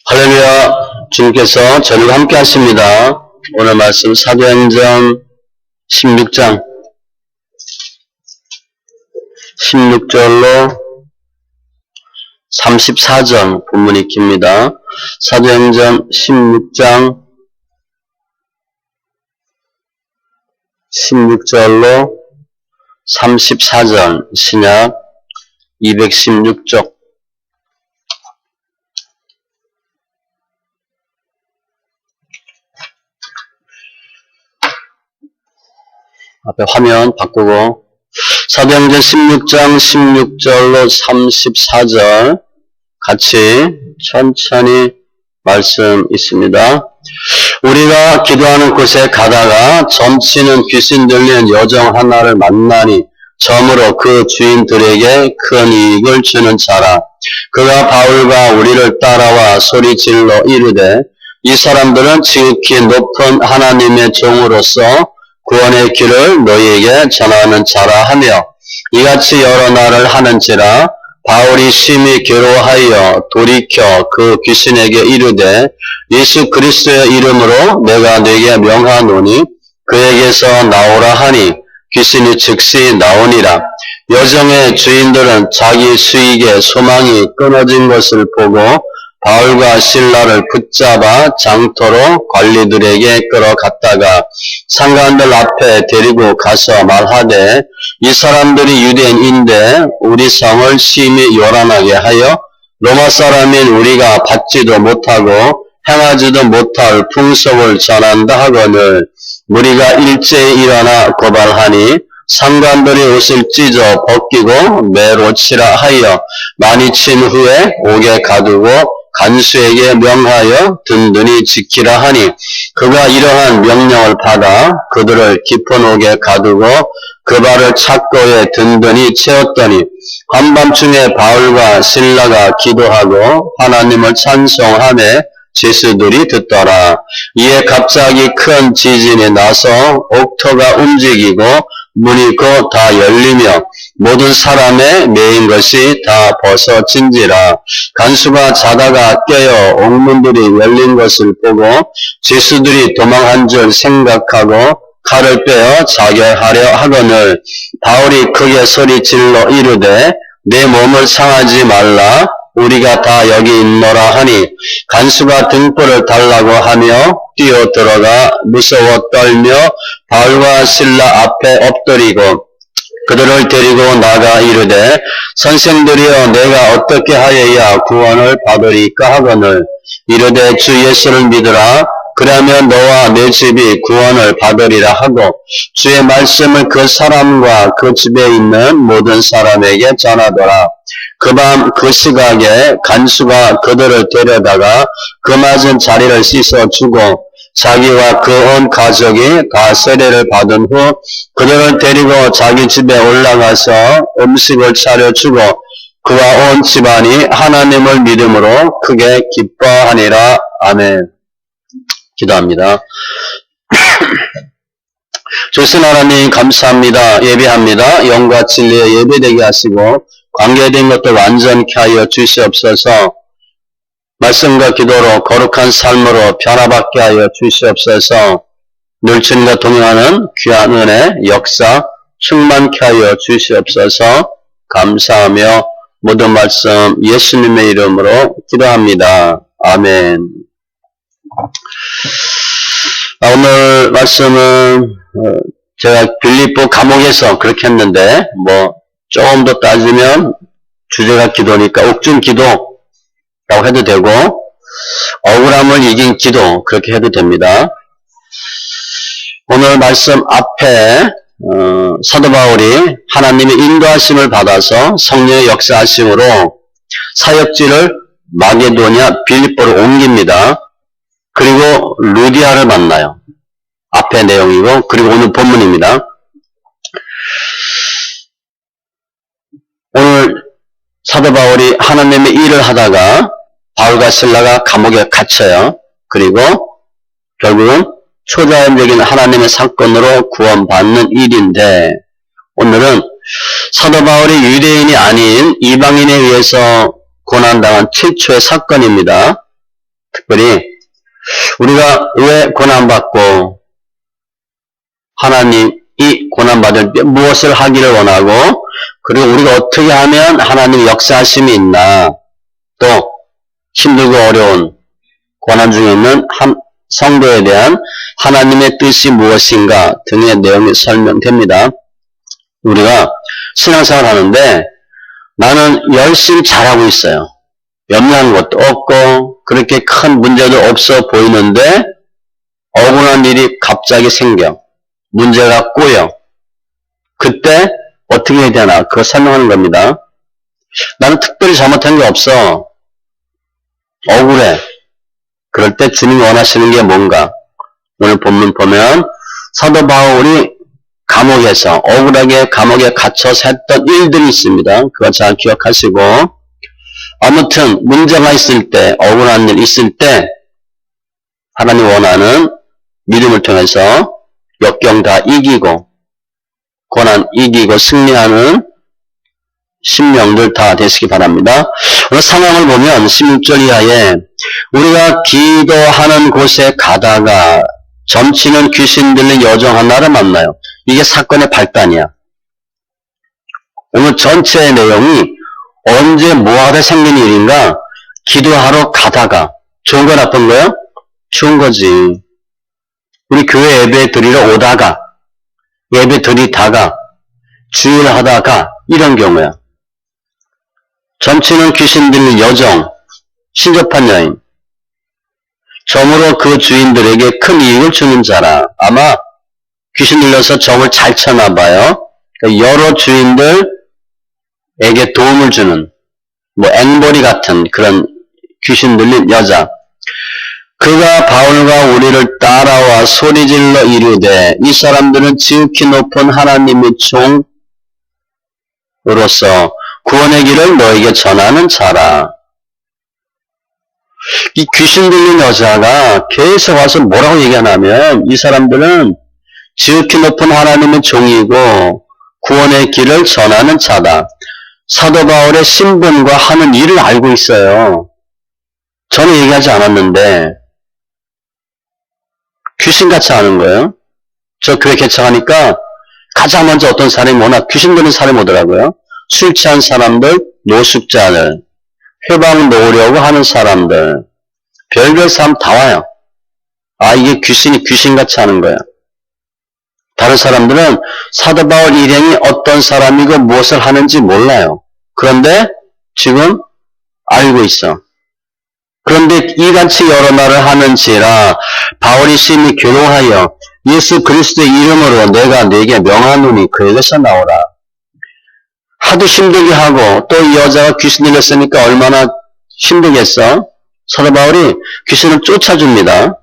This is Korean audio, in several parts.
할렐루야. 주님께서 저희와 함께 하십니다. 오늘 말씀 사도행전 16장 16절로 34절 본문 읽힙니다. 사도행전 16장 16절로 34절 신약 216쪽 앞에 화면 바꾸고 사도행전 16장 16절로 34절 같이 천천히 말씀 있습니다. 우리가 기도하는 곳에 가다가 점치는 귀신 들린 여정 하나를 만나니 점으로 그 주인들에게 큰 이익을 주는 자라. 그가 바울과 우리를 따라와 소리질러 이르되 이 사람들은 지극히 높은 하나님의 종으로서 구원의 길을 너희에게 전하는 자라 하며 이같이 여러 날을 하는지라. 바울이 심히 괴로워하여 돌이켜 그 귀신에게 이르되 예수 그리스도의 이름으로 내가 네게 명하노니 그에게서 나오라 하니 귀신이 즉시 나오니라. 여정의 주인들은 자기 수익의 소망이 끊어진 것을 보고 바울과 실라를 붙잡아 장터로 관리들에게 끌어갔다가 상관들 앞에 데리고 가서 말하되 이 사람들이 유대인인데 우리 성을 심히 요란하게 하여 로마 사람인 우리가 받지도 못하고 행하지도 못할 풍속을 전한다 하거늘 무리가 일제히 일어나 고발하니 상관들이 옷을 찢어 벗기고 매로 치라 하여 많이 친 후에 옥에 가두고 간수에게 명하여 든든히 지키라 하니 그가 이러한 명령을 받아 그들을 깊은 옥에 가두고 그 발을 착고에 든든히 채웠더니 한밤중에 바울과 실라가 기도하고 하나님을 찬송하며 제수들이 듣더라. 이에 갑자기 큰 지진이 나서 옥터가 움직이고 문이 곧 다 열리며 모든 사람의 매인 것이 다 벗어진지라. 간수가 자다가 깨어 옥문들이 열린 것을 보고 제수들이 도망한 줄 생각하고 칼을 빼어 자결하려 하거늘 바울이 크게 소리질러 이르되 내 몸을 상하지 말라. 우리가 다 여기 있노라 하니 간수가 등불을 달라고 하며 뛰어들어가 무서워 떨며 바울과 실라 앞에 엎드리고 그들을 데리고 나가 이르되 선생들이여 내가 어떻게 하여야 구원을 받으리까 하거늘 이르되 주 예수를 믿으라. 그러면 너와 내 집이 구원을 받으리라 하고 주의 말씀을 그 사람과 그 집에 있는 모든 사람에게 전하더라. 그 밤 그 시각에 간수가 그들을 데려다가 그 맞은 자리를 씻어주고 자기와 그 온 가족이 다 세례를 받은 후 그들을 데리고 자기 집에 올라가서 음식을 차려주고 그와 온 집안이 하나님을 믿음으로 크게 기뻐하니라. 아멘. 기도합니다. 주신 하나님 감사합니다. 예배합니다. 영과 진리에 예배되게 하시고 관계된 것도 완전케 하여 주시옵소서. 말씀과 기도로 거룩한 삶으로 변화받게 하여 주시옵소서. 늘 주님과 동행하는 귀한 은혜 역사 충만케 하여 주시옵소서. 감사하며 모든 말씀 예수님의 이름으로 기도합니다. 아멘. 오늘 말씀은 제가 빌립보 감옥에서 그렇게 했는데 조금 더 따지면 주제가 기도니까 옥중 기도라고 해도 되고 억울함을 이긴 기도 그렇게 해도 됩니다. 오늘 말씀 앞에 사도 바울이 하나님의 인도하심을 받아서 성령의 역사하심으로 사역지를 마게도냐 빌립보로 옮깁니다. 그리고 루디아를 만나요. 앞에 내용이고 그리고 오늘 본문입니다. 오늘 사도 바울이 하나님의 일을 하다가 바울과 실라가 감옥에 갇혀요. 그리고 결국은 초자연적인 하나님의 사건으로 구원받는 일인데 오늘은 사도 바울이 유대인이 아닌 이방인에 의해서 고난당한 최초의 사건입니다. 특별히 우리가 왜 고난받고 하나님 이 고난받을 때 무엇을 하기를 원하고 그리고 우리가 어떻게 하면 하나님의 역사하심이 있나 또 힘들고 어려운 고난 중에 있는 성도에 대한 하나님의 뜻이 무엇인가 등의 내용이 설명됩니다. 우리가 신앙생활 하는데 나는 열심히 잘하고 있어요. 염려한 것도 없고 그렇게 큰 문제도 없어 보이는데 억울한 일이 갑자기 생겨. 문제가 꼬여. 그때 어떻게 해야 되나 그거 설명하는 겁니다. 나는 특별히 잘못한 게 없어. 억울해. 그럴 때 주님이 원하시는 게 뭔가? 오늘 본문 보면 사도 바울이 감옥에서 억울하게 감옥에 갇혀서 했던 일들이 있습니다. 그거 잘 기억하시고 아무튼 문제가 있을 때 억울한 일 있을 때 하나님 원하는 믿음을 통해서 역경 다 이기고 고난 이기고 승리하는 심령들 다 되시기 바랍니다. 오늘 상황을 보면 16절 이하에 우리가 기도하는 곳에 가다가 점치는 귀신 들린 여종 하나를 만나요. 이게 사건의 발단이야. 오늘 전체의 내용이 언제 뭐하다 생긴 일인가? 기도하러 가다가. 좋은 거 나쁜 거요? 좋은 거지. 우리 교회 예배 드리러 오다가 예배 드리다가 주일 하다가 이런 경우야. 점치는 귀신 들린 여종, 신접한 여인. 점으로 그 주인들에게 큰 이익을 주는 자라. 아마 귀신 들려서 점을 잘 쳤나 봐요. 여러 주인들에게 도움을 주는 뭐 앵벌이 같은 그런 귀신 들린 여자. 그가 바울과 우리를 따라와 소리질러 이르되 이 사람들은 지극히 높은 하나님의 종으로서 구원의 길을 너에게 전하는 자라. 이 귀신 들린 여자가 계속 와서 뭐라고 얘기하냐면 이 사람들은 지극히 높은 하나님의 종이고 구원의 길을 전하는 자다. 사도 바울의 신분과 하는 일을 알고 있어요. 저는 얘기하지 않았는데 귀신같이 하는 거예요. 저 교회 개척하니까 가장 먼저 어떤 사람이 워낙 귀신 들린 사람이 오더라고요. 술 취한 사람들, 노숙자들, 회방 놓으려고 하는 사람들, 별별 사람 다 와요. 아, 이게 귀신이 귀신같이 하는 거야. 다른 사람들은 사도 바울 일행이 어떤 사람이고 무엇을 하는지 몰라요. 그런데 지금 알고 있어. 그런데 이같이 여러 말을 하는지라 바울이 심히 괴로워하여 예수 그리스도의 이름으로 내가 네게 명하노니 그에게서 나오라. 하도 힘들게 하고 또 이 여자가 귀신 들렸으니까 얼마나 힘들겠어? 사도 바울이 귀신을 쫓아줍니다.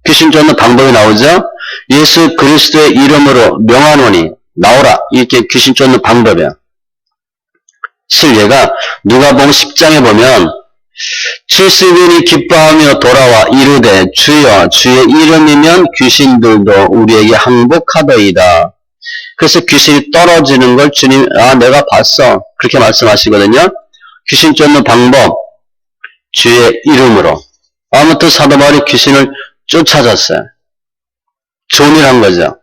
귀신 쫓는 방법이 나오죠? 예수 그리스도의 이름으로 명하노니 나오라. 이렇게 귀신 쫓는 방법이야. 실례가 누가복음 10장에 보면 70인이 기뻐하며 돌아와 이르되 주여 주의 이름이면 귀신들도 우리에게 항복하더이다. 그래서 귀신이 떨어지는 걸 주님 내가 봤어 그렇게 말씀하시거든요. 귀신 쫓는 방법 주의 이름으로. 아무튼 사도 바울이 귀신을 쫓아졌어요. 좋은 일 한 거죠.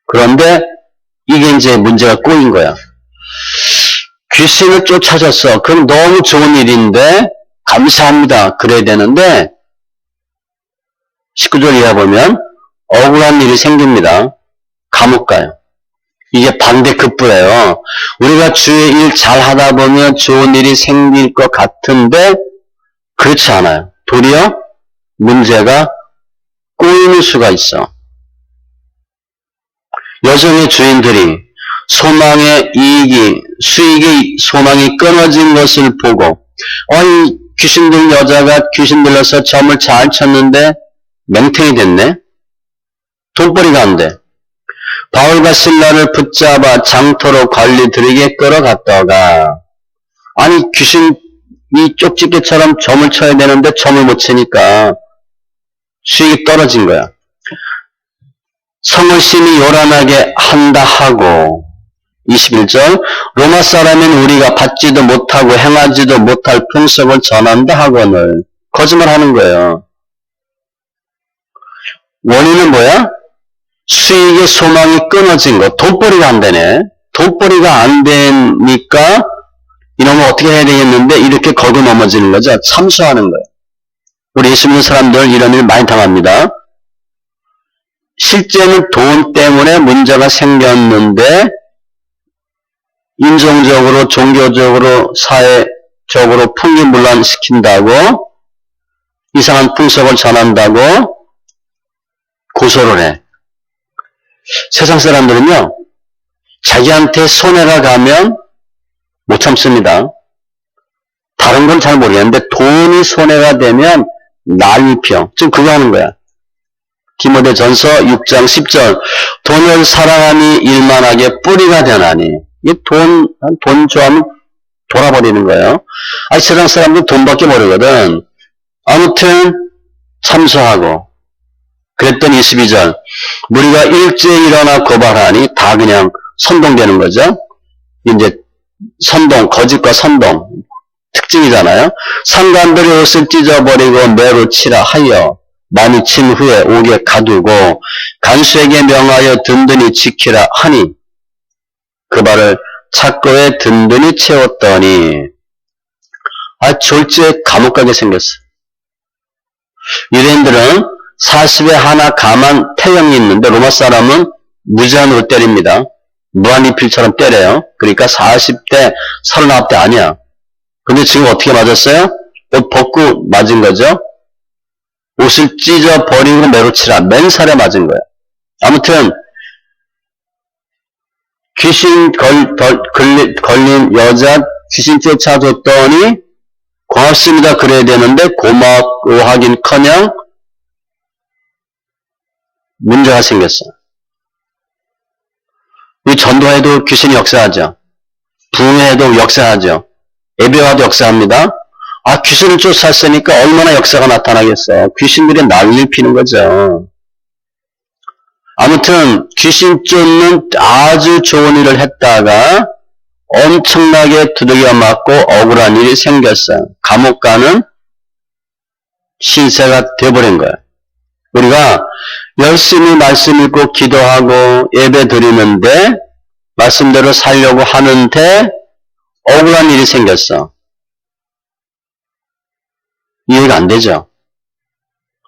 그런데 이게 이제 문제가 꼬인 거야. 귀신을 쫓아졌어. 그럼 너무 좋은 일인데 감사합니다. 그래야 되는데 19절 이하 보면 억울한 일이 생깁니다. 감옥 가요. 이게 반대급부예요. 우리가 주의 일 잘하다 보면 좋은 일이 생길 것 같은데 그렇지 않아요. 도리어 문제가 꼬이는 수가 있어. 여정의 주인들이 소망의 수익의 소망이 끊어진 것을 보고 이 귀신 들린 여자가 귀신 들려서 점을 잘 쳤는데 맹탱이 됐네. 돈벌이가 안 돼. 바울과 실라를 붙잡아 장터로 관리들에게 끌어갔다가 아니 귀신이 쪽집게처럼 점을 쳐야 되는데 점을 못 치니까 수익이 떨어진 거야. 성을 심히 요란하게 한다 하고 21절 로마 사람인 우리가 받지도 못하고 행하지도 못할 풍속을 전한다 하거늘 거짓말하는 거예요. 원인은 뭐야? 수익의 소망이 끊어진 거. 돈벌이가 안 되네. 돈벌이가 안 되니까 이놈을 어떻게 해야 되겠는데 이렇게 걸고 넘어지는 거죠. 참수하는 거예요. 우리 예수 믿는 사람들 이런 일 많이 당합니다. 실제는 돈 때문에 문제가 생겼는데 인종적으로, 종교적으로, 사회적으로 풍기문란시킨다고 이상한 풍속을 전한다고 고소를 해. 세상 사람들은요, 자기한테 손해가 가면 못 참습니다. 다른 건 잘 모르겠는데 돈이 손해가 되면 난리펴. 지금 그거 하는 거야. 디모데전서 6장 10절 돈을 사랑하니 일만하게 뿌리가 되나니 이 돈 좋아하면 돌아버리는 거예요. 아니 세상 사람들 돈밖에 모르거든. 아무튼 참소하고 그랬더니 22절 우리가 일제히 일어나 고발하니 다 그냥 선동되는 거죠. 이제 선동, 거짓과 선동 특징이잖아요. 상관들이 옷을 찢어버리고 매로 치라 하여 많이 친 후에 옥에 가두고 간수에게 명하여 든든히 지키라 하니 그 발을 착고에 든든히 채웠더니 졸지에 감옥 가게 생겼어. 유대인들은 40에 하나 감한 태형이 있는데 로마 사람은 무제한으로 때립니다. 무한리필처럼 때려요. 그러니까 40대 39대 아니야. 근데 지금 어떻게 맞았어요? 옷 벗고 맞은 거죠. 옷을 찢어버리고 매로치라 맨살에 맞은 거야. 아무튼 귀신 걸린 여자 귀신 쫓아줬더니 고맙습니다 그래야 되는데 고마워하긴커녕 문제가 생겼어. 이 전도해도 귀신이 역사하죠. 부흥회도 역사하죠. 예배와도 역사합니다. 귀신을 쫓았으니까 얼마나 역사가 나타나겠어요. 귀신들이 난리를 피는 거죠. 아무튼 귀신 쫓는 아주 좋은 일을 했다가 엄청나게 두들겨 맞고 억울한 일이 생겼어요. 감옥 가는 신세가 돼버린 거예요. 우리가 열심히 말씀 읽고 기도하고 예배 드리는데 말씀대로 살려고 하는데 억울한 일이 생겼어. 이해가 안 되죠?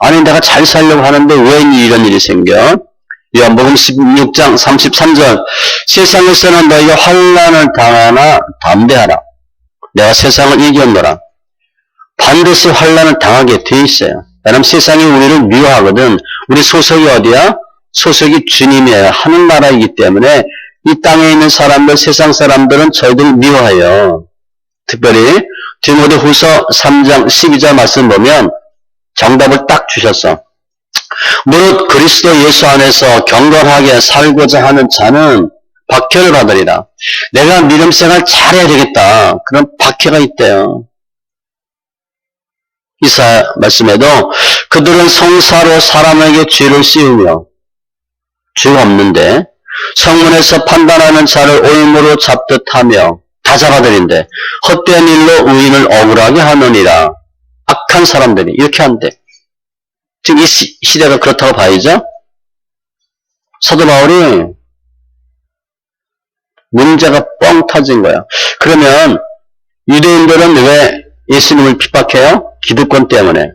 아니 내가 잘 살려고 하는데 왜 이런 일이 생겨? 요한복음 16장 33절 세상에서는 너희가 환난을 당하나 담대하라. 내가 세상을 이겼노라. 반드시 환난을 당하게 돼 있어요. 왜냐하면 세상이 우리를 미워하거든. 우리 소속이 어디야? 소속이 주님이에요. 하늘나라이기 때문에 이 땅에 있는 사람들, 세상 사람들은 저희들 미워해요. 특별히 디모데후서 3장 12절 말씀 보면 정답을 딱 주셨어. 무릇 그리스도 예수 안에서 경건하게 살고자 하는 자는 박해를 받으리라. 내가 믿음 생활 잘해야 되겠다. 그런 박해가 있대요. 이사 말씀에도 그들은 성사로 사람에게 죄를 씌우며 죄가 없는데 성문에서 판단하는 자를 올무로 잡듯 하며 다 잡아들인데 헛된 일로 의인을 억울하게 하느니라. 악한 사람들이 이렇게 한대. 지금 이 시대가 그렇다고 봐야죠. 사도 바울이 문제가 뻥 터진 거야. 그러면 유대인들은 왜 예수님을 핍박해요? 기득권 때문에.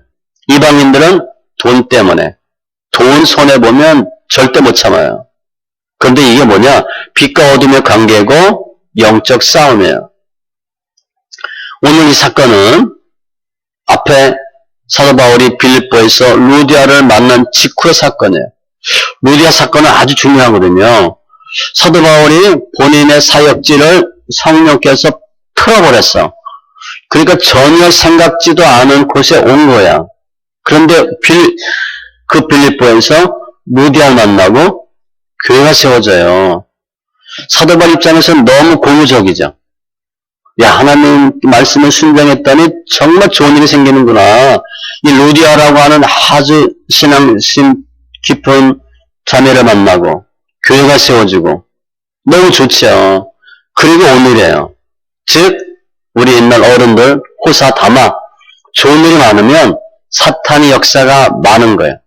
이방인들은 돈 때문에. 돈 손해보면 절대 못 참아요. 그런데 이게 뭐냐? 빛과 어둠의 관계고 영적 싸움이에요. 오늘 이 사건은 앞에 사도 바울이 빌립보에서 루디아를 만난 직후의 사건이에요. 루디아 사건은 아주 중요하거든요. 사도 바울이 본인의 사역지를 성령께서 틀어버렸어. 그러니까 전혀 생각지도 않은 곳에 온 거야. 그런데 그 빌립보에서 루디아를 만나고 교회가 세워져요. 사도 바울 입장에서는 너무 고무적이죠. 야, 하나님 말씀을 순종했더니 정말 좋은 일이 생기는구나. 이 루디아라고 하는 아주 신앙심 깊은 자매를 만나고 교회가 세워지고 너무 좋죠. 그리고 오늘이에요. 즉 우리 옛날 어른들 호사다마 좋은 일이 많으면 사탄의 역사가 많은 거예요.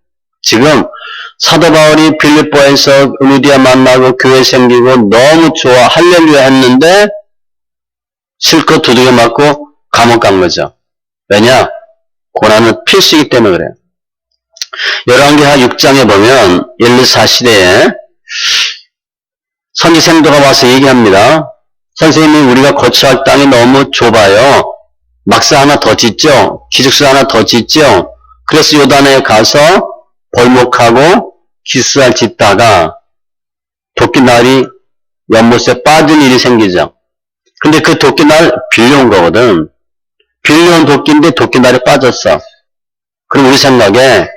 지금 사도 바울이 빌립보에서 루디아 만나고 교회 생기고 너무 좋아 할렐루야 했는데 실컷 두들겨 맞고 감옥 간 거죠. 왜냐? 고난은 필수이기 때문에 그래요. 열왕기하 6장에 보면 엘리사 시대에 선지생도가 와서 얘기합니다. 선생님이 우리가 거처할 땅이 너무 좁아요. 막사 하나 더 짓죠. 기숙사 하나 더 짓죠. 그래서 요단에 가서 벌목하고 기숙사를 짓다가 도끼날이 연못에 빠진 일이 생기죠. 근데 그 도끼날 빌려온 거거든. 빌려온 도끼인데 도끼날이 빠졌어. 그럼 우리 생각에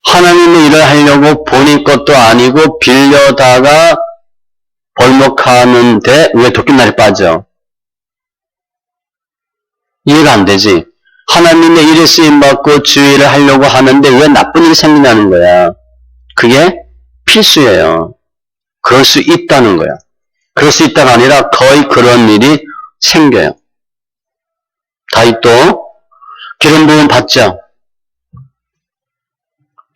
하나님의 일을 하려고 본인 것도 아니고 빌려다가 벌목하는데 왜 도끼날이 빠져? 이해가 안 되지. 하나님의 일에 쓰임받고 주의를 하려고 하는데 왜 나쁜 일이 생기냐는 거야. 그게 필수예요. 그럴 수 있다는 거야. 그럴 수 있다가 아니라 거의 그런 일이 생겨요. 다윗도 기름 부음 받죠.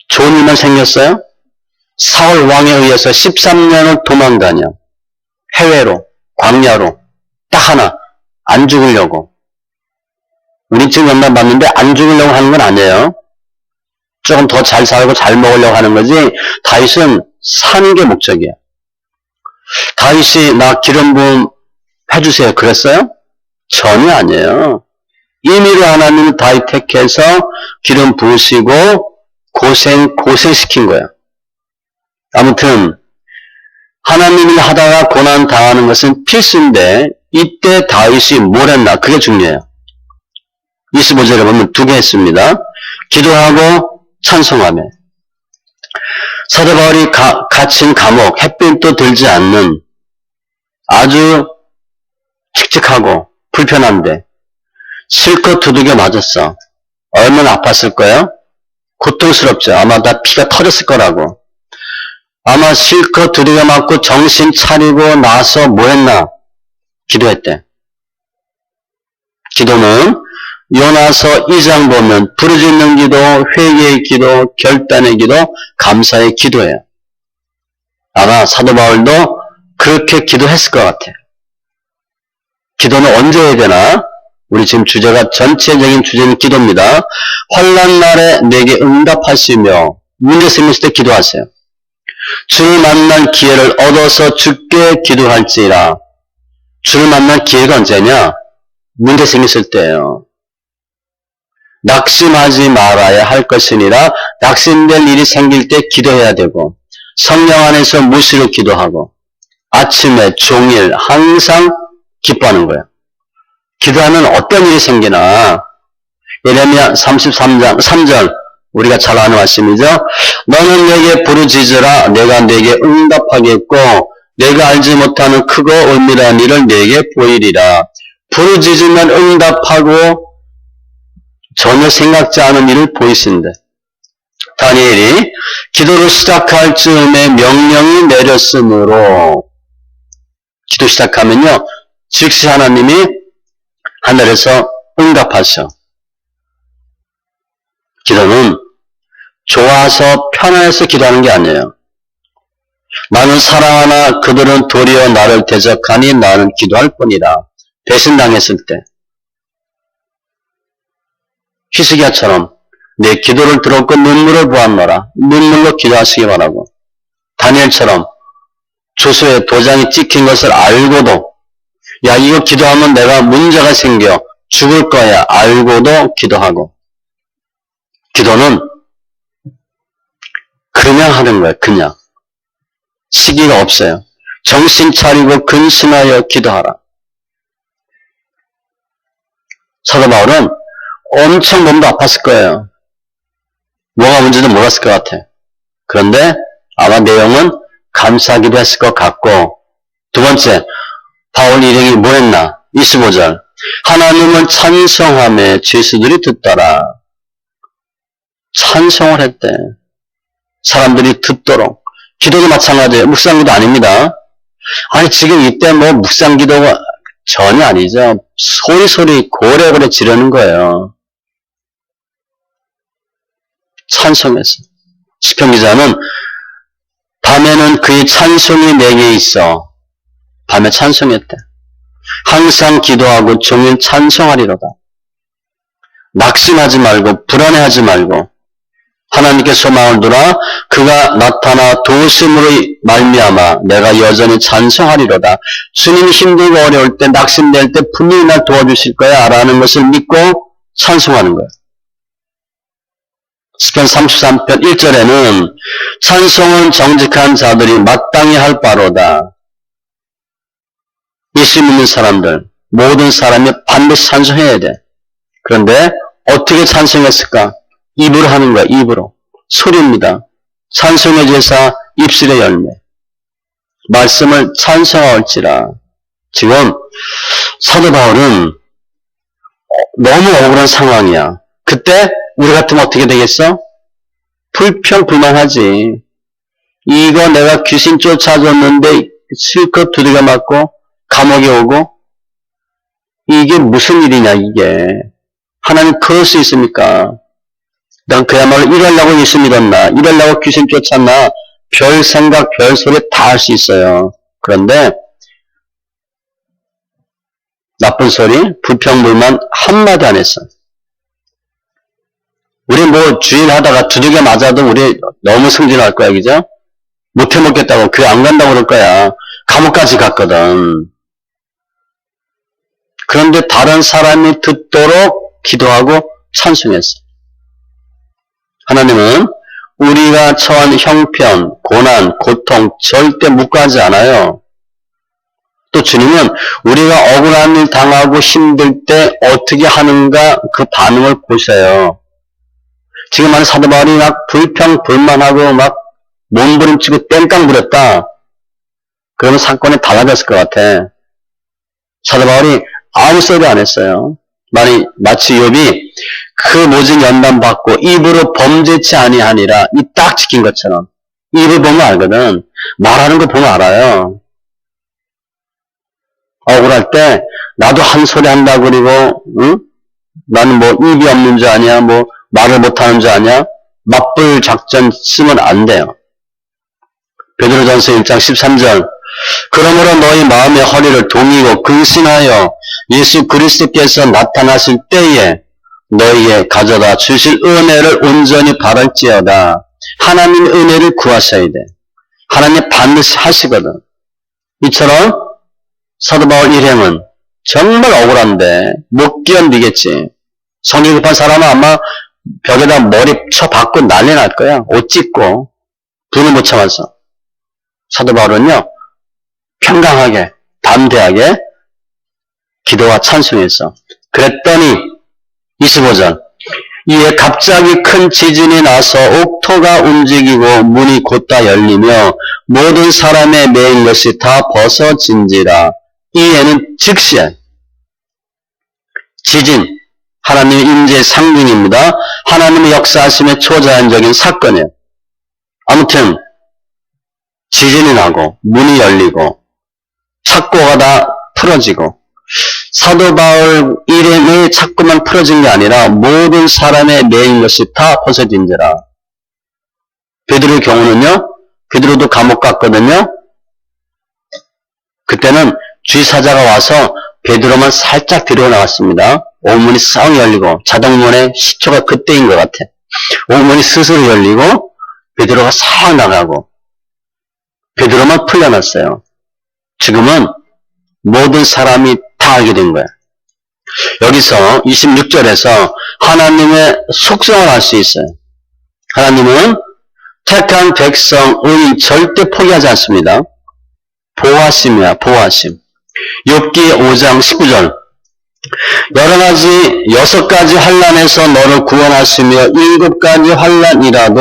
좋은 일만 생겼어요? 사울 왕에 의해서 13년을 도망다녀. 해외로, 광야로, 딱 하나, 안 죽으려고. 우리 지금 연단 받는데 안 죽으려고 하는 건 아니에요. 조금 더 잘 살고 잘 먹으려고 하는 거지, 다윗은 사는 게 목적이에요. 다윗이 나 기름 부음 해주세요. 그랬어요? 전혀 아니에요. 임의로 하나님이 다윗 택해서 기름 부으시고 고생시킨 거예요. 아무튼 하나님이 하다가 고난 당하는 것은 필수인데 이때 다윗이 뭘 했나? 그게 중요해요. 25절에 보면 두 개 했습니다. 기도하고 찬송하며. 사도 바울이 갇힌 감옥, 햇빛도 들지 않는 아주 칙칙하고 불편한데 실컷 두들겨 맞았어. 얼마나 아팠을 거예요? 고통스럽죠. 아마 다 피가 터졌을 거라고. 아마 실컷 두들겨 맞고 정신 차리고 나서 뭐 했나? 기도했대. 기도는 요나서 2장 보면 부르짖는 기도, 회개의 기도, 결단의 기도, 감사의 기도예요. 아마 사도 바울도 그렇게 기도했을 것 같아요. 기도는 언제 해야 되나? 우리 지금 주제가 전체적인 주제는 기도입니다. 환난 날에 내게 응답하시며 문제 생겼을 때 기도하세요. 주를 만날 기회를 얻어서 주께 기도할지라. 주를 만날 기회가 언제냐? 문제 생겼을 때예요. 낙심하지 말아야 할 것이니라. 낙심될 일이 생길 때 기도해야 되고 성령 안에서 무시로 기도하고 아침에 종일 항상 기뻐하는 거예요. 기도하면 어떤 일이 생기나? 예레미야 33장 3절 우리가 잘 아는 말씀이죠. 너는 내게 부르짖으라. 내가 내게 응답하겠고 내가 알지 못하는 크고 은밀한 일을 내게 보이리라. 부르짖으면 응답하고 전혀 생각지 않은 일을 보이신대. 다니엘이 기도를 시작할 즈음에 명령이 내렸으므로 기도 시작하면요 즉시 하나님이 하늘에서 응답하셔. 기도는 좋아서 편해서 기도하는 게 아니에요. 나는 사랑하나 그들은 도리어 나를 대적하니 나는 기도할 뿐이라. 배신당했을 때 히스기야처럼 내 기도를 들었고 눈물을 보았노라. 눈물로 기도하시기 바라고. 다니엘처럼 조서에 도장이 찍힌 것을 알고도 야 이거 기도하면 내가 문제가 생겨 죽을 거야 알고도 기도하고. 기도는 그냥 하는 거예요. 그냥. 시기가 없어요. 정신 차리고 근신하여 기도하라. 사도 바울은 엄청 몸도 아팠을 거예요. 뭐가 문제인지 몰랐을 것 같아. 그런데 아마 내용은 감사하기도 했을 것 같고 두 번째 바울 일행이 뭐 했나? 25절 하나님을 찬송하며 죄수들이 듣더라. 찬송을 했대. 사람들이 듣도록. 기도도 마찬가지예요. 묵상기도 아닙니다. 아니 지금 이때 뭐 묵상기도가 전혀 아니죠. 소리소리 고래고래 지르는 거예요. 찬송했어. 시편 기자는 밤에는 그의 찬송이 내게 있어. 밤에 찬송했대. 항상 기도하고 종일 찬송하리로다. 낙심하지 말고 불안해하지 말고 하나님께 소망을 두라. 그가 나타나 도우심으로 말미암아 내가 여전히 찬송하리로다. 주님이 힘들고 어려울 때 낙심될 때 분명히 날 도와주실 거야 라는 것을 믿고 찬송하는 거야. 시편 33편 1절에는 찬송은 정직한 자들이 마땅히 할 바로다. 예수 믿는 사람들, 모든 사람이 반드시 찬송해야 돼. 그런데 어떻게 찬송했을까? 입으로 하는 거야, 입으로. 소리입니다. 찬송의 제사, 입술의 열매. 말씀을 찬송할지라. 지금 사도 바울은 너무 억울한 상황이야. 그때 우리 같으면 어떻게 되겠어? 불평불만하지. 이거 내가 귀신 쫓아줬는데 실컷 두들겨 맞고 감옥에 오고 이게 무슨 일이냐 이게. 하나님 그럴 수 있습니까? 난 그야말로 이러려고 예수 믿었나, 이러려고 귀신 쫓았나, 별 생각, 별 소리 다 할 수 있어요. 그런데 나쁜 소리, 불평불만 한마디 안 했어. 우리 뭐 주일 하다가 두들겨 맞아도 우리 너무 승진할 거야, 그죠? 못해 먹겠다고 교회 안 간다고 그럴 거야. 감옥까지 갔거든. 그런데 다른 사람이 듣도록 기도하고 찬송했어. 하나님은 우리가 처한 형편, 고난, 고통 절대 묵과하지 않아요. 또 주님은 우리가 억울한 일 당하고 힘들 때 어떻게 하는가 그 반응을 보셔요. 지금 하는 사도 바울이 막 불평불만하고 막 몸부림치고 땡깡 부렸다. 그러면 사건이 달라졌을 것 같아. 사도 바울이 아무 소리 안 했어요. 마치 욥이 그 모진 연단 받고 입으로 범죄치 아니하니라 이 딱 지킨 것처럼. 입을 보면 알거든. 말하는 거 보면 알아요. 억울할 때 나도 한 소리 한다 그리고 응? 나는 뭐 입이 없는 줄 아냐, 뭐 말을 못하는 줄 아냐, 맞불 작전 쓰면 안 돼요. 베드로전서 1장 13절 그러므로 너희 마음의 허리를 동이고 근신하여 예수 그리스도께서 나타나실 때에 너희에 가져다 주실 은혜를 온전히 바랄지어다. 하나님의 은혜를 구하셔야 돼. 하나님 반드시 하시거든. 이처럼 사도 바울 일행은 정말 억울한데 못 견디겠지. 성이 급한 사람은 아마 벽에다 머리 쳐박고 난리 날 거야. 옷 찢고 분을 못 참아서. 사도 바울은요 평강하게 담대하게 기도와 찬송했어. 그랬더니 25절 이에 갑자기 큰 지진이 나서 옥토가 움직이고 문이 곧다 열리며 모든 사람의 매인 것이 다 벗어진지라. 이에는 즉시에 지진 하나님의 임재의 상징입니다. 하나님의 역사하심의 초자연적인 사건이에요. 아무튼 지진이 나고 문이 열리고 착고가 다 풀어지고 사도 바울 일행의 착고만 풀어진 게 아니라 모든 사람의 매인 것이 다 벗어진지라. 베드로의 경우는요. 베드로도 감옥 갔거든요. 그때는 주의사자가 와서 베드로만 살짝 들여 나왔습니다. 오문이 싹 열리고 자동문의 시초가 그때인 것 같아. 오문이 스스로 열리고 베드로가 싹 나가고 베드로만 풀려났어요. 지금은 모든 사람이 다 알게 된 거야. 여기서 26절에서 하나님의 속성을 알 수 있어요. 하나님은 택한 백성의 절대 포기하지 않습니다. 보호하심이야, 보호하심. 욥기 5장 19절 여러 가지 6가지 환난에서 너를 구원하시며 7가지 환난이라도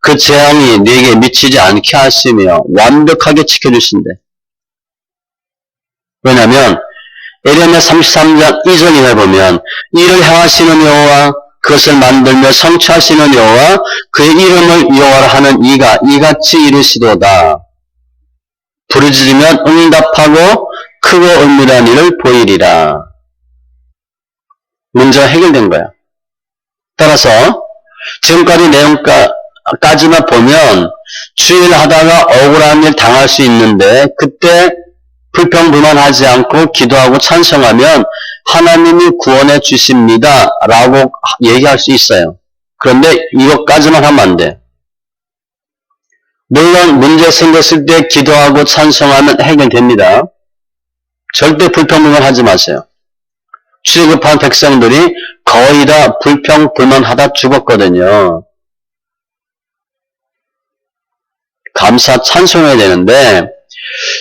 그 재앙이 네게 미치지 않게 하시며 완벽하게 지켜주신대. 왜냐하면 에레미야 33장 2절에 보면 이를 행하시는 여호와 그것을 만들며 성취하시는 여호와 그의 이름을 여호와라 하는 이가 이같이 이르시도다. 부르짖으면 응답하고 크고 은밀한 일을 보이리라. 문제가 해결된 거야. 따라서 지금까지 내용까지만 보면 주일 하다가 억울한 일 당할 수 있는데 그때 불평불만하지 않고 기도하고 찬송하면 하나님이 구원해 주십니다 라고 얘기할 수 있어요. 그런데 이것까지만 하면 안 돼. 물론 문제 생겼을 때 기도하고 찬송하면 해결됩니다. 절대 불평불만하지 마세요. 출애굽한 백성들이 거의 다 불평불만하다 죽었거든요. 감사 찬송해야 되는데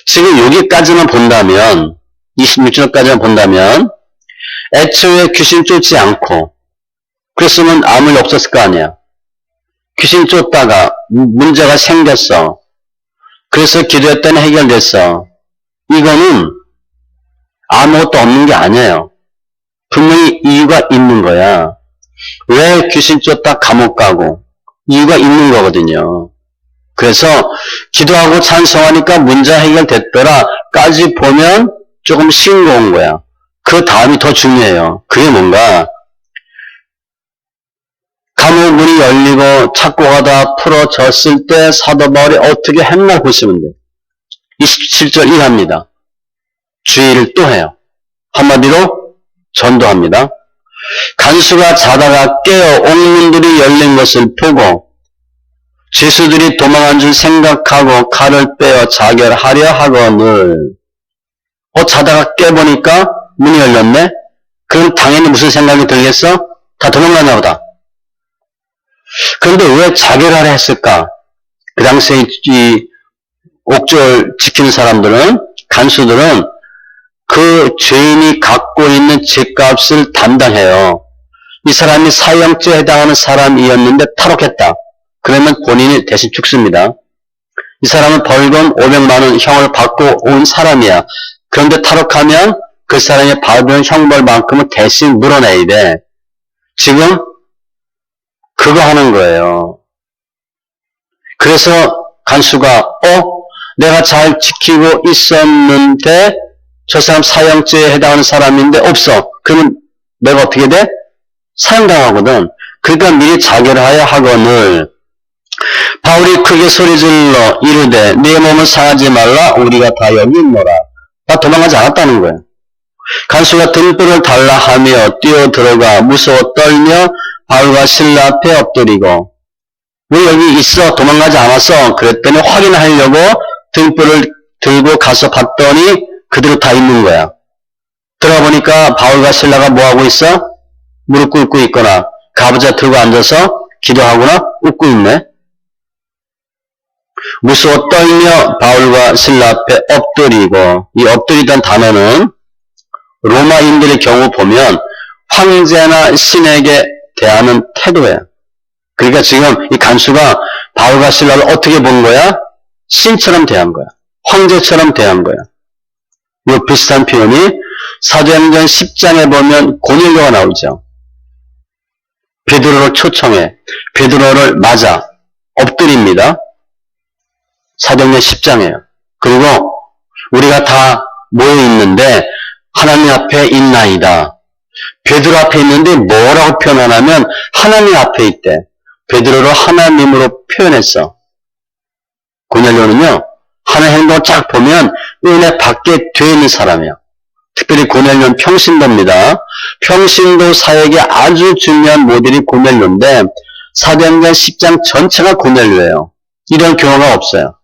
지금 여기까지만 본다면 26절까지만 본다면 애초에 귀신 쫓지 않고 그랬으면 아무 일 없었을 거 아니야. 귀신 쫓다가 문제가 생겼어. 그래서 기도했더니 해결됐어. 이거는 아무것도 없는 게 아니에요. 분명히 이유가 있는 거야. 왜 귀신 쫓다 감옥 가고 이유가 있는 거거든요. 그래서 기도하고 찬송하니까 문제 해결됐더라까지 보면 조금 싱거운 거야. 그 다음이 더 중요해요. 그게 뭔가 감옥 문이 열리고 착고가 다 풀어졌을 때 사도 바울이 어떻게 했나 보시면 돼요. 27절 이해합니다. 주의를 또 해요. 한마디로 전도합니다. 간수가 자다가 깨어 옥문들이 열린 것을 보고 죄수들이 도망한 줄 생각하고 칼을 빼어 자결하려 하거늘 자다가 깨보니까 문이 열렸네? 그럼 당연히 무슨 생각이 들겠어? 다 도망가나 보다. 그런데 왜 자결하려 했을까? 그 당시에 이 옥졸 지키는 사람들은, 간수들은 그 죄인이 갖고 있는 죄값을 담당해요. 이 사람이 사형죄에 해당하는 사람이었는데 탈옥했다. 그러면 본인이 대신 죽습니다. 이 사람은 벌금 500만 원 형을 받고 온 사람이야. 그런데 탈옥하면 그 사람이 받은 형벌만큼은 대신 물어내야 돼. 지금 그거 하는 거예요. 그래서 간수가 내가 잘 지키고 있었는데 저 사람 사형죄에 해당하는 사람인데 없어. 그러면 내가 어떻게 돼? 사형당하거든. 그러니까 미리 자결하여 하거늘 바울이 크게 소리질러 이르되 네 몸을 상하지 말라 우리가 다 여기 있노라. 나 도망가지 않았다는 거예요. 간수가 등불을 달라 하며 뛰어들어가 무서워 떨며 바울과 실라 앞에 엎드리고 왜 여기 있어? 도망가지 않았어? 그랬더니 확인하려고 등불을 들고 가서 봤더니 그대로 다 있는 거야. 들어가 보니까 바울과 실라가 뭐하고 있어? 무릎 꿇고 있거나 가부좌 들고 앉아서 기도하거나 웃고 있네. 무서워 떨며 바울과 실라 앞에 엎드리고, 이 엎드리던 단어는 로마인들의 경우 보면 황제나 신에게 대하는 태도야. 그러니까 지금 이 간수가 바울과 실라를 어떻게 본 거야? 신처럼 대한 거야. 황제처럼 대한 거야. 이 비슷한 표현이 사도행전 10장에 보면 고넬료가 나오죠. 베드로를 초청해 베드로를 맞아 엎드립니다. 사도행전 10장이에요. 그리고 우리가 다 모여 있는데 하나님 앞에 있나이다. 베드로 앞에 있는데 뭐라고 표현하냐면 하나님 앞에 있대. 베드로를 하나님으로 표현했어. 고넬료는요. 하는 행동을 쫙 보면 은혜 받게 되어 있는 사람이야. 특별히 고넬료는 평신도입니다. 평신도 사역에 아주 중요한 모델이 고넬료인데 사도행전 10장 전체가 고넬료예요. 이런 경우가 없어요.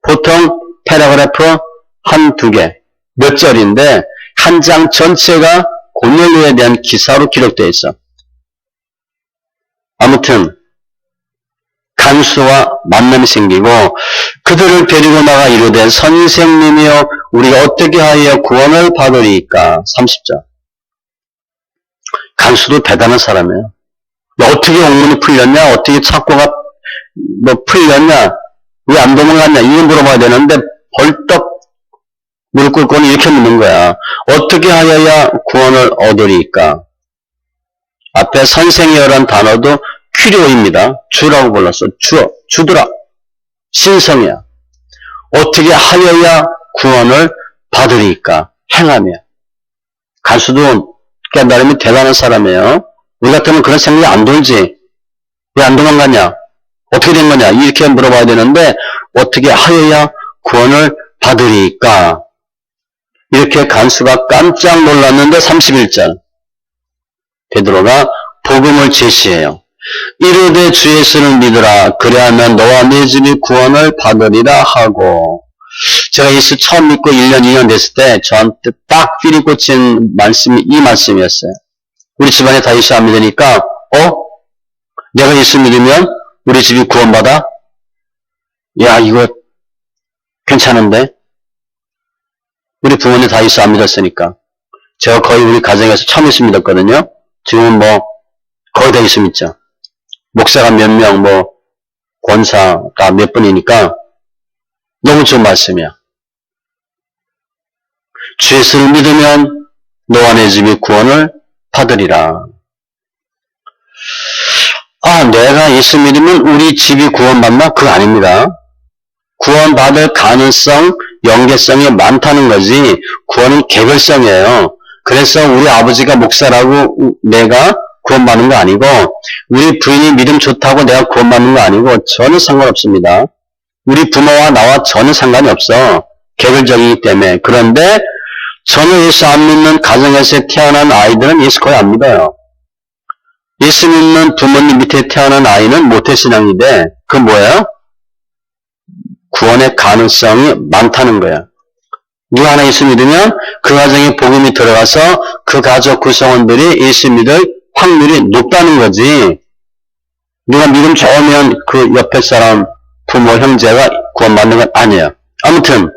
보통 패러그래프 한두 개, 몇 절인데 한 장 전체가 고넬료에 대한 기사로 기록되어 있어. 아무튼 간수와 만남이 생기고 그들을 데리고 나가 이르되 선생님이여 우리가 어떻게 하여 구원을 받으리이까. 30절. 간수도 대단한 사람이에요. 어떻게 옥문이 풀렸냐? 어떻게 착고가 풀렸냐? 왜 안 도망갔냐? 이거 물어봐야 되는데 벌떡 무릎 꿇고는 이렇게 묻는 거야. 어떻게 하여야 구원을 얻으리이까? 앞에 선생이여란 단어도 큐리오입니다. 주라고 불렀어. 주더라. 신성이야. 어떻게 하여야 구원을 받으리까? 행하며. 간수도 깨달음이 대단한 사람이에요. 우리 같으면 그런 생각이 안 돌지. 왜 안 도망가냐? 어떻게 된 거냐? 이렇게 물어봐야 되는데 어떻게 하여야 구원을 받으리까? 이렇게 간수가 깜짝 놀랐는데 31절 베드로가 복음을 제시해요. 이르되 주 예수를 믿으라. 그래야만 너와 네 집이 구원을 받으리라 하고, 제가 예수 처음 믿고 1년, 2년 됐을 때 저한테 딱 삘이 꽂힌 말씀이 이 말씀이었어요. 우리 집안에 다 예수 안 믿으니까 내가 예수 믿으면 우리 집이 구원받아? 야, 이거 괜찮은데? 우리 부모님 다 예수 안 믿었으니까. 제가 거의 우리 가정에서 처음 예수 믿었거든요. 지금은 거의 다 예수 믿죠. 목사가 몇 명, 권사가 몇 분이니까 너무 좋은 말씀이야. 주 예수를 믿으면 너와 내 집이 구원을 받으리라. 내가 예수 믿으면 우리 집이 구원받나? 그거 아닙니다. 구원받을 가능성, 연계성이 많다는 거지 구원은 개별성이에요. 그래서 우리 아버지가 목사라고 내가 구원받는 거 아니고, 우리 부인이 믿음 좋다고 내가 구원받는 거 아니고 전혀 상관없습니다. 우리 부모와 나와 전혀 상관이 없어. 개별적이기 때문에. 그런데 전혀 예수 안 믿는 가정에서 태어난 아이들은 예수 거의 안 믿어요. 예수 믿는 부모님 밑에 태어난 아이는 모태신앙인데 그건 뭐예요? 구원의 가능성이 많다는 거야. 누가 하나 예수 믿으면 그 가정에 복음이 들어가서 그 가족 구성원들이 예수 믿을 확률이 높다는 거지. 누가 믿음 좋으면 그 옆에 사람, 부모, 형제가 구원받는 건 아니에요. 아무튼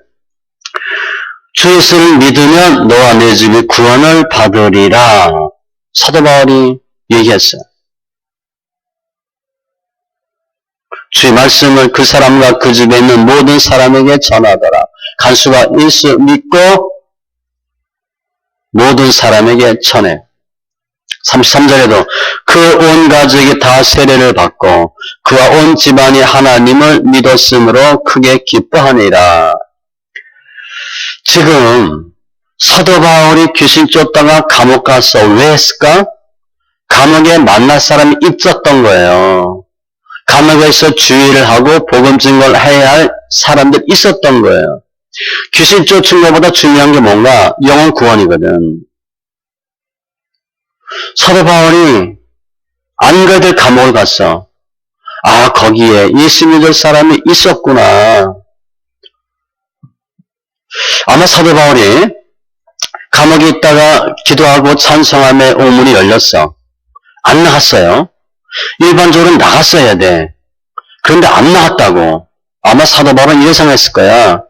주 예수를 믿으면 너와 내 집이 구원을 받으리라. 사도 바울이 얘기했어요. 주의 말씀을 그 사람과 그 집에 있는 모든 사람에게 전하더라. 간수가 예수 믿고 모든 사람에게 전해. 33절에도 그 온 가족이 다 세례를 받고 그와 온 집안이 하나님을 믿었으므로 크게 기뻐하니라. 지금 사도 바울이 귀신 쫓다가 감옥 가서 왜 했을까? 감옥에 만날 사람이 있었던 거예요. 감옥에서 주의를 하고 복음 증거를 해야 할 사람들 있었던 거예요. 귀신 쫓은 것보다 중요한 게 뭔가? 영혼 구원이거든. 사도 바울이 안 가야 될 감옥을 갔어. 거기에 예수 믿을 사람이 있었구나. 아마 사도 바울이 감옥에 있다가 기도하고 찬송함에 오문이 열렸어. 안 나갔어요. 일반적으로 나갔어야 돼. 그런데 안 나갔다고. 아마 사도 바울은 예상했을 거야.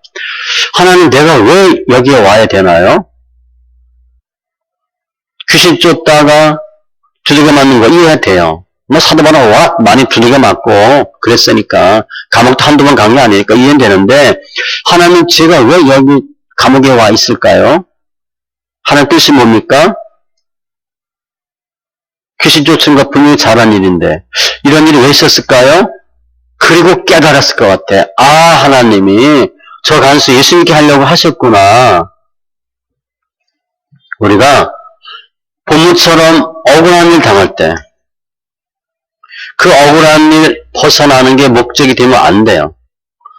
하나님, 내가 왜 여기에 와야 되나요? 귀신 쫓다가 두들겨 맞는 거 이해돼요. 사도 바울은 많이 두들겨 맞고 그랬으니까 감옥도 한두 번 간 게 아니니까 이해는 되는데, 하나님, 제가 왜 여기 감옥에 와 있을까요? 하나님 뜻이 뭡니까? 귀신 쫓은 거 분명히 잘한 일인데 이런 일이 왜 있었을까요? 그리고 깨달았을 것 같아. 하나님이 저 간수 예수 믿게 하려고 하셨구나. 우리가 본문처럼 억울한 일 당할 때 그 억울한 일 벗어나는 게 목적이 되면 안 돼요.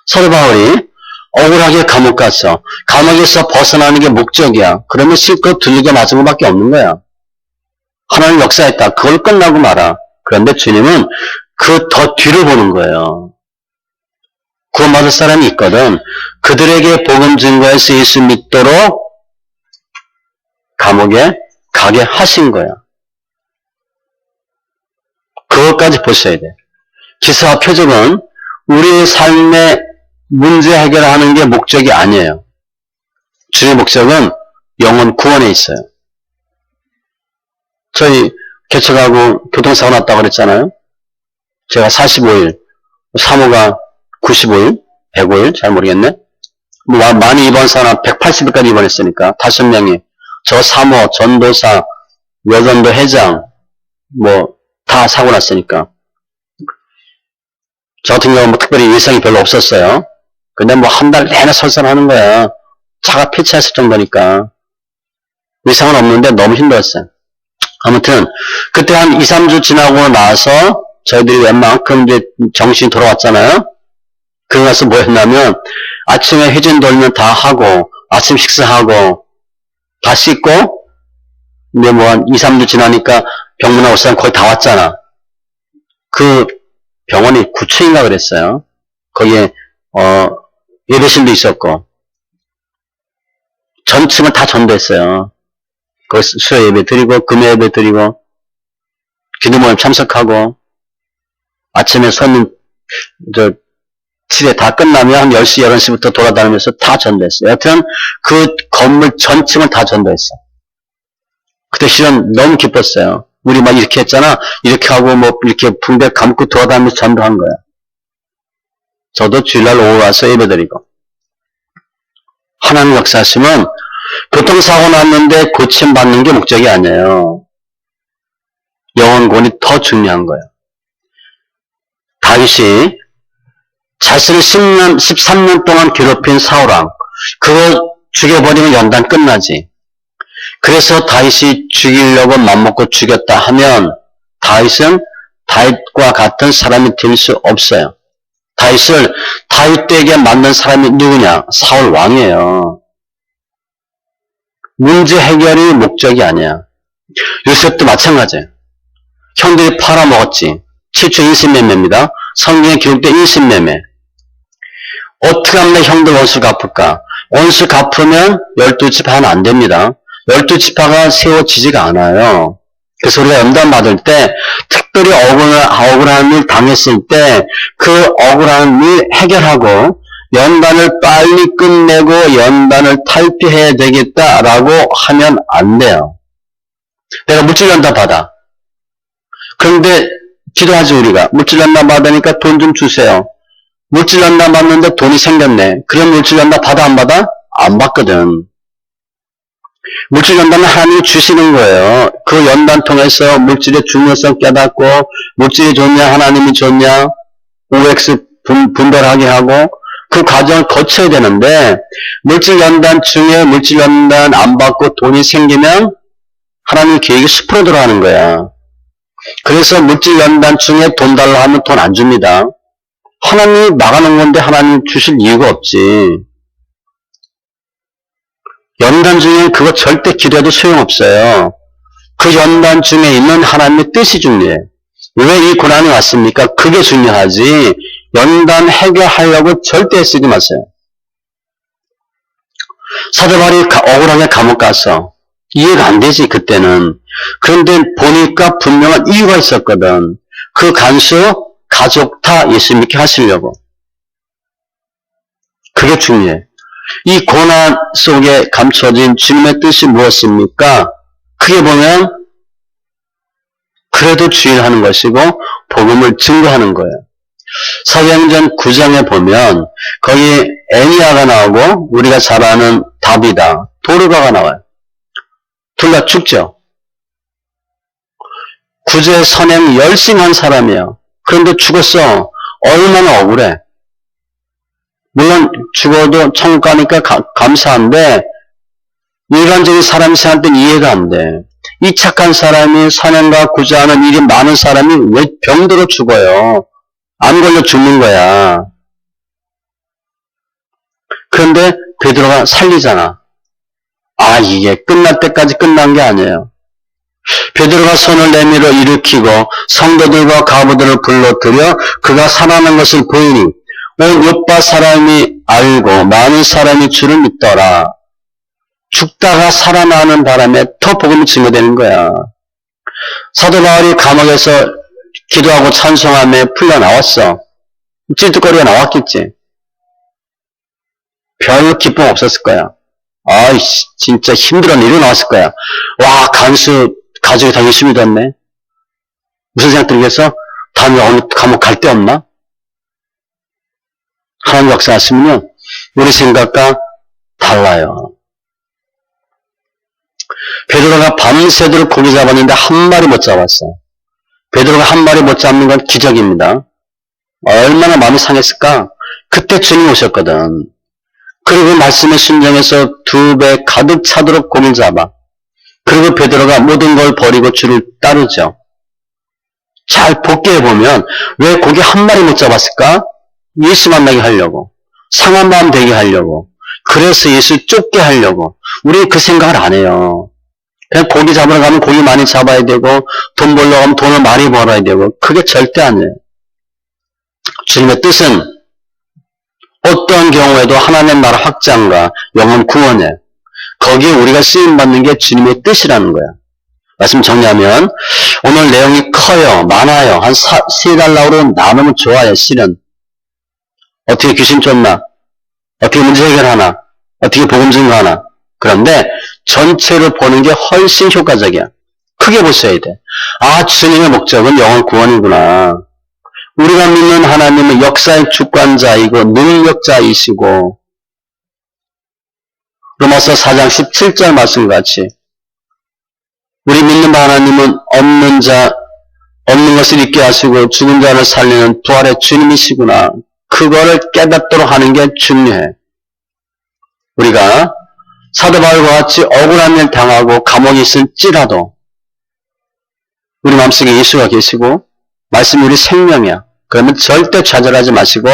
사도 바울이 억울하게 감옥 갔어. 감옥에서 벗어나는 게 목적이야. 그러면 실컷 두들겨 맞은 것밖에 없는 거야. 하나님 역사했다. 그걸 끝나고 말아. 그런데 주님은 그 더 뒤를 보는 거예요. 구원받을 사람이 있거든. 그들에게 복음 증거해서 예수 믿도록 감옥에 가게 하신 거야. 그것까지 보셔야 돼. 기사와 표적은 우리의 삶의 문제 해결하는 게 목적이 아니에요. 주의 목적은 영혼 구원에 있어요. 저희 개척하고 교통사고 났다고 그랬잖아요. 제가 45일, 사모가 95일, 105일, 잘 모르겠네. 많이 입원 사람 180일까지 입원했으니까 5명이 저 사모, 전도사, 여전도 회장 다 사고 났으니까. 저 같은 경우는 특별히 일상이 별로 없었어요. 근데 뭐 한 달 내내 설설하는 거야. 차가 폐차했을 정도니까. 이상은 없는데 너무 힘들었어요. 아무튼 그때 한 2, 3주 지나고 나서 저희들이 웬만큼 이제 정신이 돌아왔잖아요. 그러고 나서 뭐 했냐면 아침에 회전 돌면 다 하고 아침 식사하고 다 씻고 근데 뭐 한 2, 3주 지나니까 병문안 올 사람 거의 다 왔잖아. 그 병원이 9층인가 그랬어요. 거기에 예배실도 있었고 전층은 다 전도했어요. 거기 수요 예배 드리고 금요 예배 드리고 기도 모임 참석하고 아침에 손님 치레 다 끝나면 한 10시, 11시부터 돌아다니면서 다 전도했어요. 여하튼 그 건물 전층을 다 전도했어. 그때 실은 너무 기뻤어요. 우리 막 이렇게 했잖아. 이렇게 하고 뭐 이렇게 붕대 감고 돌아다니면서 전도한 거야. 저도 주일날 오후 와서 예배드리고. 하나님 역사하시면 교통사고 났는데 고침받는 게 목적이 아니에요. 영혼구원이 더 중요한 거예요. 다윗이 자신을 13년 동안 괴롭힌 사울왕, 그거 죽여버리면 연단 끝나지. 그래서 다윗이 죽이려고 맘먹고 죽였다 하면 다윗은 다윗과 같은 사람이 될 수 없어요. 다윗에게 맞는 사람이 누구냐? 사울 왕이에요. 문제 해결이 목적이 아니야. 요셉도 마찬가지예요. 형들이 팔아먹었지. 최초 인신매매입니다. 성경에 기록된 인신매매. 어떻게 하면 형들 원수 갚을까? 원수 갚으면 12지파 하면 안 됩니다. 12지파가 세워지지가 않아요. 그래서 우리가 연단 받을 때 특별히 억울한 일 당했을 때 그 억울한 일 해결하고 연단을 빨리 끝내고 연단을 탈피해야 되겠다라고 하면 안 돼요. 내가 물질 연단 받아. 그런데 기도하지 우리가. 물질 연단 받으니까 돈 좀 주세요. 물질 연단 받는데 돈이 생겼네. 그럼 물질 연단 받아 안 받아? 안 받거든. 물질 연단은 하나님이 주시는 거예요. 그 연단 통해서 물질의 중요성 깨닫고 물질이 좋냐 하나님이 좋냐 OX 분별하게 하고 그 과정을 거쳐야 되는데 물질 연단 중에 물질 연단 안 받고 돈이 생기면 하나님 계획이 숲으로 들어가는 거야. 그래서 물질 연단 중에 돈 달라 하면 돈 안 줍니다. 하나님이 나가는 건데 하나님 주실 이유가 없지. 연단 중에 그거 절대 기도해도 소용없어요. 그 연단 중에 있는 하나님의 뜻이 중요해. 왜 이 고난이 왔습니까? 그게 중요하지. 연단 해결하려고 절대 쓰지 마세요. 사도 바울이 억울하게 감옥 갔어. 이해가 안 되지 그때는. 그런데 보니까 분명한 이유가 있었거든. 그 간수 가족 다 예수 믿게 하시려고. 그게 중요해. 이 고난 속에 감춰진 주님의 뜻이 무엇입니까? 크게 보면 그래도 주일하는 것이고 복음을 증거하는 거예요. 사도행전 9장에 보면 거기 애니아가 나오고 우리가 잘 아는 다비다, 도르가가 나와요. 둘 다 죽죠. 구제 선행 열심한 사람이에요. 그런데 죽었어. 얼마나 억울해. 물론 죽어도 천국 가니까 감사한데 일반적인 사람 생각할 땐 이해가 안 돼. 이 착한 사람이 선행과 구제하는 일이 많은 사람이 왜 병들어 죽어요? 안 걸려 죽는 거야. 그런데 베드로가 살리잖아. 아, 이게 끝날 때까지 끝난 게 아니에요. 베드로가 손을 내밀어 일으키고 성도들과 가부들을 불러들여 그가 살아난 것을 보이니 온 요파 사람이 알고 많은 사람이 주를 믿더라. 죽다가 살아나는 바람에 더 복음이 증거되는 거야. 사도 바울이 감옥에서 기도하고 찬송하며 풀려 나왔어. 찔뚝거리가 나왔겠지. 별 기쁨 없었을 거야. 아이씨, 진짜 힘들었네. 이러고 나왔을 거야. 와, 간수 가족이 다 예수 믿었네. 무슨 생각 들겠어? 다음에 어느 감옥 갈 데 없나? 하나님 역사하시면요, 우리 생각과 달라요. 베드로가 밤새도록 고기 잡았는데 한 마리 못 잡았어. 베드로가 한 마리 못 잡는 건 기적입니다. 얼마나 마음이 상했을까? 그때 주님 오셨거든. 그리고 그 말씀에 순종해서 2배 가득 차도록 고기를 잡아. 그리고 베드로가 모든 걸 버리고 주를 따르죠. 잘 복기해보면 왜 고기 한 마리 못 잡았을까? 예수 만나게 하려고. 상한 마음 되게 하려고. 그래서 예수 쫓게 하려고. 우리 그 생각을 안 해요. 그냥 고기 잡으러 가면 고기 많이 잡아야 되고 돈 벌러 가면 돈을 많이 벌어야 되고 그게 절대 아니에요. 주님의 뜻은 어떠한 경우에도 하나님 나라 확장과 영혼 구원이에요. 거기에 우리가 쓰임받는 게 주님의 뜻이라는 거야. 말씀 정리하면 오늘 내용이 커요. 많아요. 한 3달러로 나누면 좋아요. 실은. 어떻게 귀신 쫓나? 어떻게 문제 해결하나? 어떻게 복음 증거하나? 그런데 전체로 보는 게 훨씬 효과적이야. 크게 보셔야 돼. 아, 주님의 목적은 영혼 구원이구나. 우리가 믿는 하나님은 역사의 주관자이고 능력자이시고 로마서 4장 17절 말씀같이 우리 믿는 하나님은 없는 것을 있게 하시고 죽은 자를 살리는 부활의 주님이시구나. 그거를 깨닫도록 하는 게 중요해. 우리가 사도 바울과 같이 억울한 일 당하고 감옥에 있을지라도 우리 마음속에 예수가 계시고 말씀이 우리 생명이야. 그러면 절대 좌절하지 마시고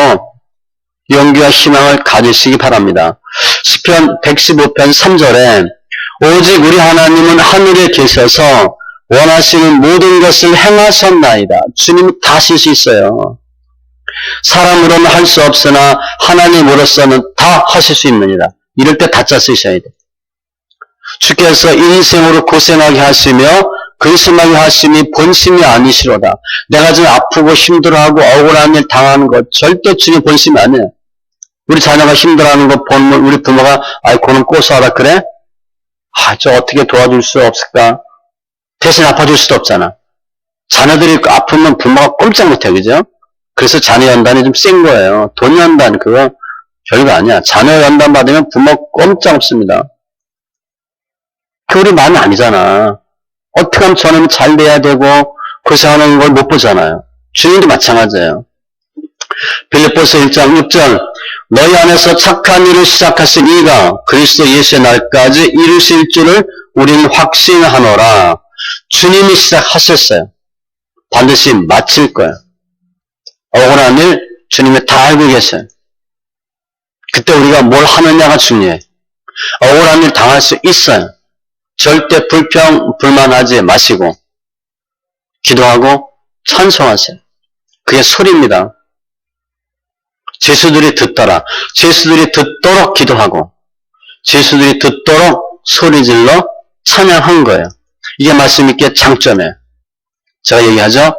용기와 희망을 가지시기 바랍니다. 시편 115편 3절에 오직 우리 하나님은 하늘에 계셔서 원하시는 모든 것을 행하셨나이다. 주님이 다 하실 수 있어요. 사람으로는 할 수 없으나 하나님으로서는 다 하실 수 있느니라. 이럴 때 다짜 쓰셔야 돼. 주께서 인생으로 고생하게 하시며 근심하게 하심이 본심이 아니시로다. 내가 지금 아프고 힘들어하고 억울한 일 당하는 것 절대 주님 본심이 아니에요. 우리 자녀가 힘들어하는 거 보면 우리 부모가 아이고는 고소하라 그래? 저 어떻게 도와줄 수 없을까? 대신 아파줄 수도 없잖아. 자녀들이 아프면 부모가 꼼짝 못해, 그죠? 그래서 자녀 연단이 좀 센 거예요. 돈 연단 그거 별거 아니야. 자녀 연단 받으면 부모 꼼짝 없습니다. 그 우리 마음이 아니잖아. 어떻게 하면 저놈이 잘 돼야 되고 고생하는 걸 못 보잖아요. 주님도 마찬가지예요. 빌립보서 1장 6절 너희 안에서 착한 일을 시작하신 이가 그리스도 예수의 날까지 이루실 줄을 우리는 확신하노라. 주님이 시작하셨어요. 반드시 마칠 거예요. 억울한 일 주님이 다 알고 계셔요. 그때 우리가 뭘 하느냐가 중요해. 억울한 일 당할 수 있어요. 절대 불만하지 마시고 기도하고 찬송하세요. 그게 소리입니다. 제수들이 듣더라. 제수들이 듣도록 기도하고 제수들이 듣도록 소리질러 찬양한 거예요. 이게 말씀 있게 장점이에요. 제가 얘기하죠.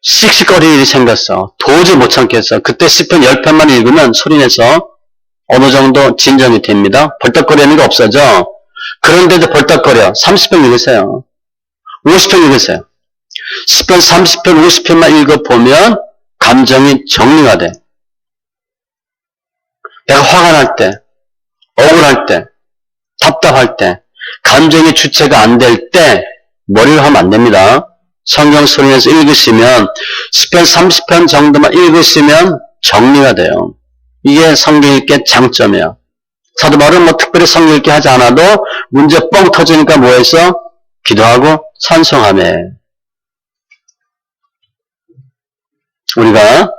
씩씩거릴 일이 생겼어. 도저히 못 참겠어. 그때 시편 10편만 읽으면 소리내서 어느 정도 진정이 됩니다. 벌떡거리는 게 없어져. 그런데도 벌떡거려. 30편 읽으세요. 50편 읽으세요. 시편 30편, 50편만 읽어보면 감정이 정리가 돼. 내가 화가 날 때, 억울할 때, 답답할 때, 감정의 주체가 안 될 때 머리를 하면 안 됩니다. 성경 소리내서 읽으시면 시편 30편 정도만 읽으시면 정리가 돼요. 이게 성경 읽기의 장점이에요. 사도 바울은 뭐 특별히 성경 읽기 하지 않아도 문제 뻥 터지니까 뭐 해서 기도하고 찬송하며 우리가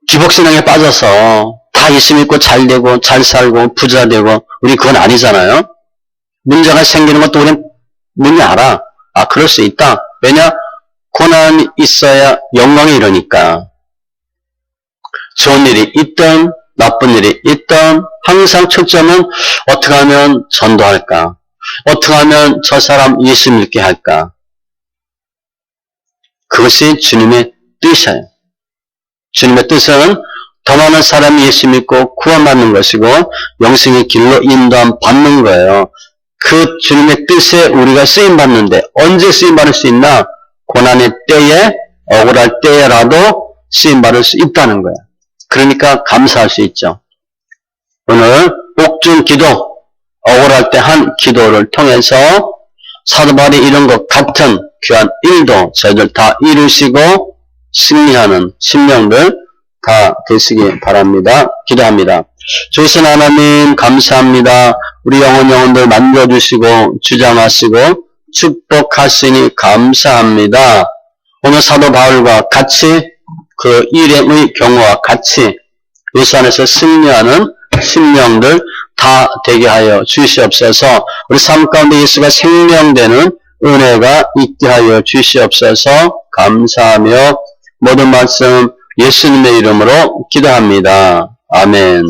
기복신앙에 빠져서 다 예수 믿고 잘 되고 잘 살고 부자 되고 우리 그건 아니잖아요. 문제가 생기는 것도 우리는 문이 알아. 아 그럴 수 있다. 왜냐? 고난이 있어야 영광이 이러니까. 좋은 일이 있든 나쁜 일이 있든 항상 초점은 어떻게 하면 전도할까? 어떻게 하면 저 사람 예수 믿게 할까? 그것이 주님의 뜻이에요. 주님의 뜻은 더 많은 사람이 예수 믿고 구원받는 것이고 영생의 길로 인도함 받는 거예요. 그 주님의 뜻에 우리가 쓰임받는데 언제 쓰임받을 수 있나? 고난의 때에 억울할 때라도 쓰임받을 수 있다는 거예요. 그러니까 감사할 수 있죠. 오늘 옥중 기도, 억울할 때 한 기도를 통해서 사도 바울이 이런 것 같은 귀한 일도 저희들 다 이루시고 승리하는 심령들 다 되시기 바랍니다. 기도합니다. 주신 하나님 감사합니다. 우리 영혼들 만져주시고 주장하시고 축복하시니 감사합니다. 오늘 사도 바울과 같이 그 일행의 경우와 같이 예수 안에서 승리하는 심령들 다 되게 하여 주시옵소서. 우리 삶 가운데 예수가 생명되는 은혜가 있게 하여 주시옵소서. 감사하며 모든 말씀 예수님의 이름으로 기도합니다. 아멘.